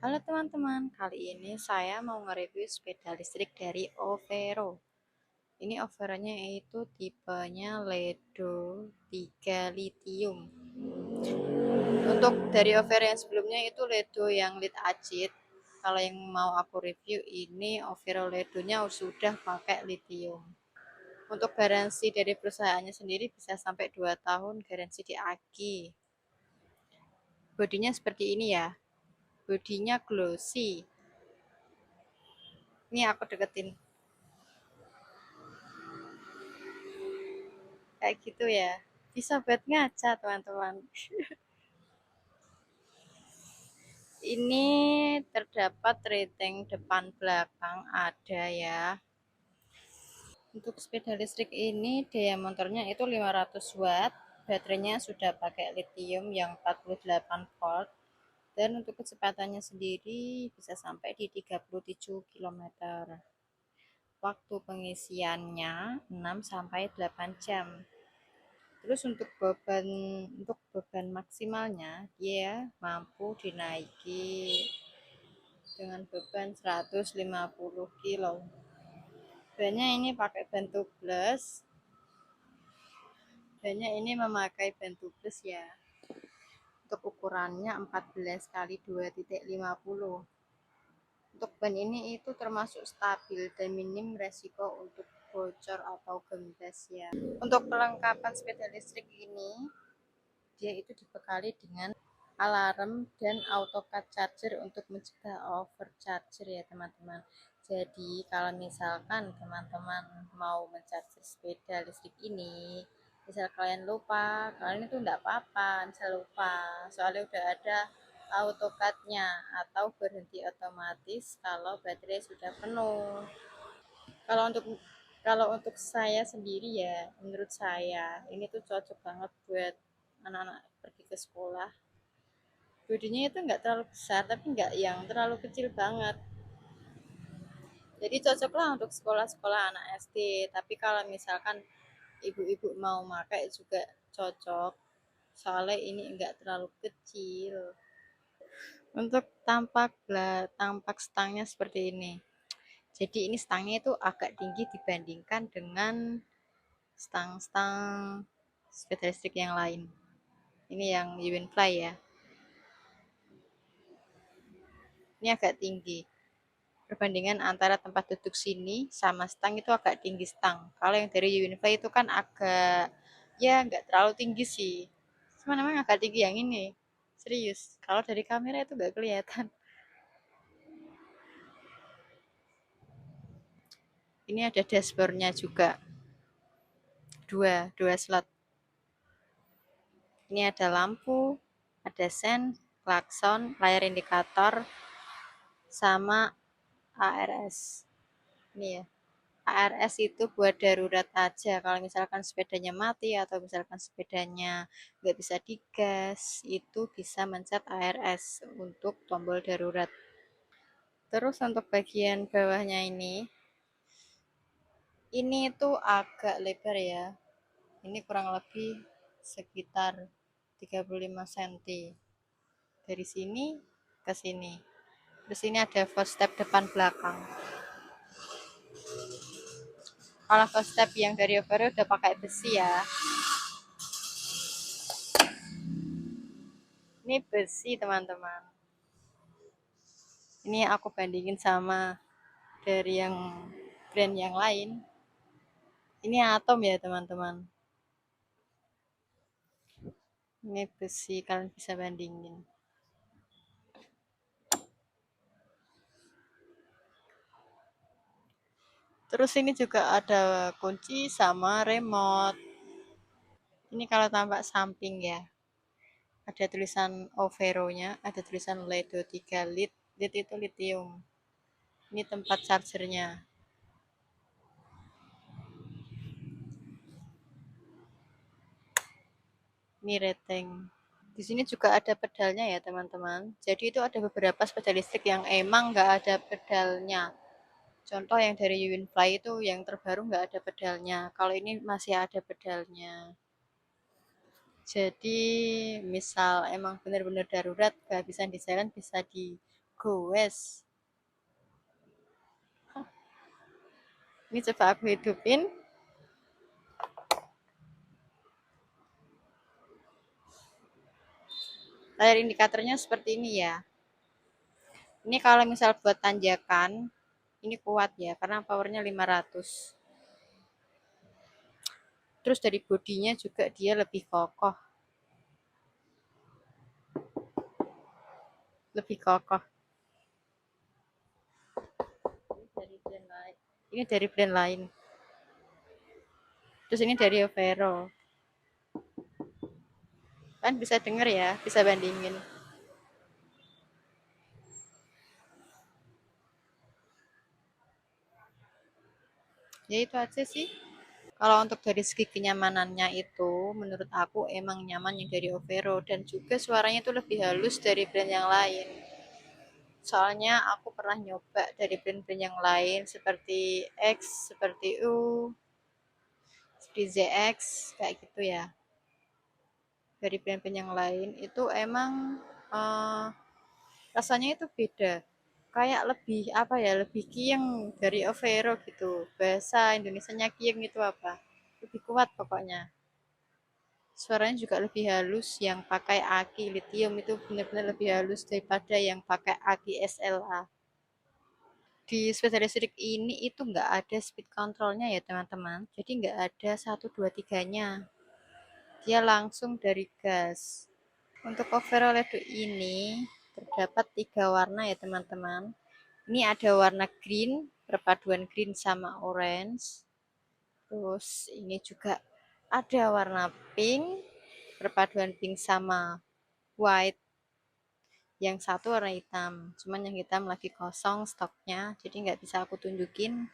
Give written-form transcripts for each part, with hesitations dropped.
Halo teman-teman, kali ini saya mau nge-review sepeda listrik dari Overo. Ini Overo-nya itu tipenya Ledo 3 Lithium. Untuk dari Overo yang sebelumnya itu Ledo yang lead acid. Kalau yang mau aku review ini Overo Ledo-nya sudah pakai lithium. Untuk garansi dari perusahaannya sendiri bisa sampai 2 tahun garansi di aki. Bodinya seperti ini ya. Bodinya glossy. Ini aku deketin kayak gitu ya, bisa buat ngaca teman-teman. Ini terdapat rating depan belakang ada ya. Untuk sepeda listrik ini daya motornya itu 500 watt, baterainya sudah pakai lithium yang 48 volt, dan untuk kecepatannya sendiri bisa sampai di 37 km. Waktu pengisiannya 6 sampai 8 jam. Terus untuk beban maksimalnya dia mampu dinaiki dengan beban 150 kilo. Bannya ini pakai ban tubeless. Bannya ini memakai ban tubeless ya. Untuk ukurannya 14 kali 2,50. Untuk ban ini itu termasuk stabil dan minim resiko untuk bocor atau gembes ya. Untuk perlengkapan sepeda listrik ini dia itu dibekali dengan alarm dan autocad charger untuk mencegah overcharger ya teman-teman. Jadi kalau misalkan teman-teman mau mencharger sepeda listrik ini, misal kalian lupa, kalian itu enggak apa-apa, bisa lupa, soalnya udah ada autocadnya atau berhenti otomatis kalau baterai sudah penuh. Kalau untuk saya sendiri ya, menurut saya ini tuh cocok banget buat anak-anak pergi ke sekolah. Bodinya itu nggak terlalu besar, tapi nggak yang terlalu kecil banget. Jadi cocoklah untuk sekolah-sekolah anak SD. Tapi kalau misalkan ibu-ibu mau pakai juga cocok. Soalnya ini enggak terlalu kecil. Untuk tampak stangnya seperti ini. Jadi ini stangnya itu agak tinggi dibandingkan dengan stang-stang sepeda listrik yang lain. Ini yang Uwinfly ya. Ini agak tinggi. Perbandingan antara tempat duduk sini sama stang itu agak tinggi stang. Kalau yang dari Uwinfly itu kan agak ya nggak terlalu tinggi sih. Cuma memang agak tinggi yang ini. Serius. Kalau dari kamera itu nggak kelihatan. Ini ada dashboardnya juga. Dua slot. Ini ada lampu, ada sen, klakson, layar indikator, sama ARS. Ini ya. ARS itu buat darurat aja. Kalau misalkan sepedanya mati atau misalkan sepedanya nggak bisa digas, itu bisa mencet ARS untuk tombol darurat. Terus untuk bagian bawahnya ini tuh agak lebar ya. Ini kurang lebih sekitar 35 cm. Dari sini ke sini. Terus ini ada footstep depan belakang. Kalau footstep yang dari Overo udah pakai besi ya. Ini besi teman-teman. Ini aku bandingin sama dari yang brand yang lain. Ini Atom ya teman-teman. Ini besi, kalian bisa bandingin. Terus ini juga ada kunci sama remote. Ini kalau tampak samping ya. Ada tulisan Overo-nya, ada tulisan Ledo 3 Lit. Lit itu lithium. Ini tempat chargernya. Ini rating. Di sini juga ada pedalnya ya teman-teman. Jadi itu ada beberapa sepeda listrik yang emang nggak ada pedalnya. Contoh yang dari Uwinfly itu yang terbaru nggak ada pedalnya. Kalau ini masih ada pedalnya. Jadi misal emang benar-benar darurat kehabisan di jalan bisa goes. Ini coba aku hidupin. Layar indikatornya seperti ini ya. Ini kalau misal buat tanjakan, ini kuat ya, karena powernya 500. Terus dari bodinya juga dia lebih kokoh. Lebih kokoh. Ini dari brand lain. Terus ini dari Overo. Kan bisa denger ya, bisa bandingin. Ya itu aja sih. Kalau untuk dari segi kenyamanannya itu, menurut aku emang nyaman yang dari Overo. Dan juga suaranya itu lebih halus dari brand yang lain. Soalnya aku pernah nyoba dari brand-brand yang lain seperti X, seperti U, seperti ZX, kayak gitu ya. Dari brand-brand yang lain itu emang uh, rasanya itu beda. Kayak lebih apa ya, lebih kieng dari Overo gitu. Bahasa Indonesianya kieng itu apa? Lebih kuat pokoknya. Suaranya juga lebih halus, yang pakai aki lithium itu benar-benar lebih halus daripada yang pakai aki SLA. Di sepeda listrik ini itu nggak ada speed controlnya ya teman-teman, jadi nggak ada 1, 2, 3-nya, dia langsung dari gas. Untuk Overoledo ini terdapat 3 warna ya teman-teman. Ini ada warna green, perpaduan green sama orange. Terus ini juga ada warna pink, perpaduan pink sama white. Yang satu warna hitam, cuman yang hitam lagi kosong stoknya, jadi nggak bisa aku tunjukin.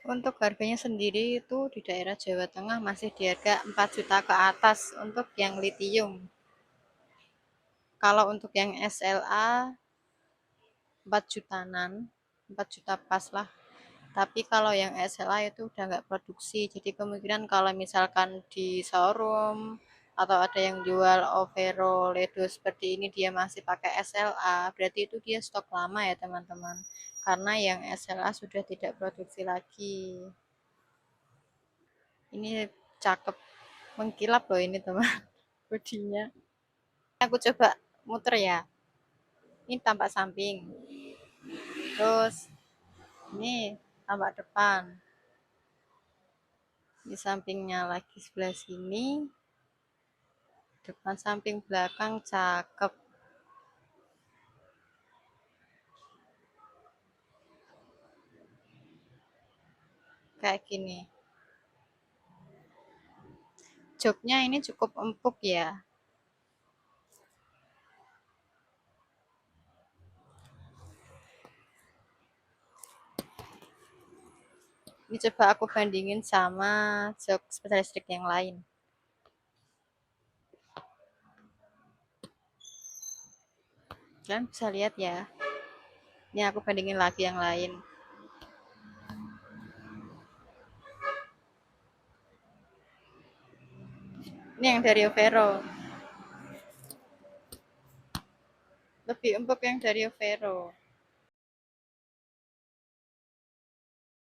Untuk harganya sendiri itu di daerah Jawa Tengah masih di harga 4 juta ke atas untuk yang lithium. Kalau untuk yang SLA 4 jutaan, 4 juta pas lah. Tapi kalau yang SLA itu udah nggak produksi, jadi kemungkinan kalau misalkan di showroom atau ada yang jual Overo Ledo seperti ini dia masih pakai SLA, berarti itu dia stok lama ya teman-teman. Karena yang SLA sudah tidak produksi lagi. Ini cakep, mengkilap loh ini teman, bodinya. Aku coba muter ya. Ini tampak samping. Terus ini tampak depan. Di sampingnya lagi sebelah sini. Depan samping belakang cakep. Kayak gini. Joknya ini cukup empuk ya. Ini coba aku bandingin sama jok sepeda listrik yang lain. Kalian bisa lihat ya. Ini aku bandingin lagi yang lain. Ini yang dari Overo. Lebih empuk yang dari Overo.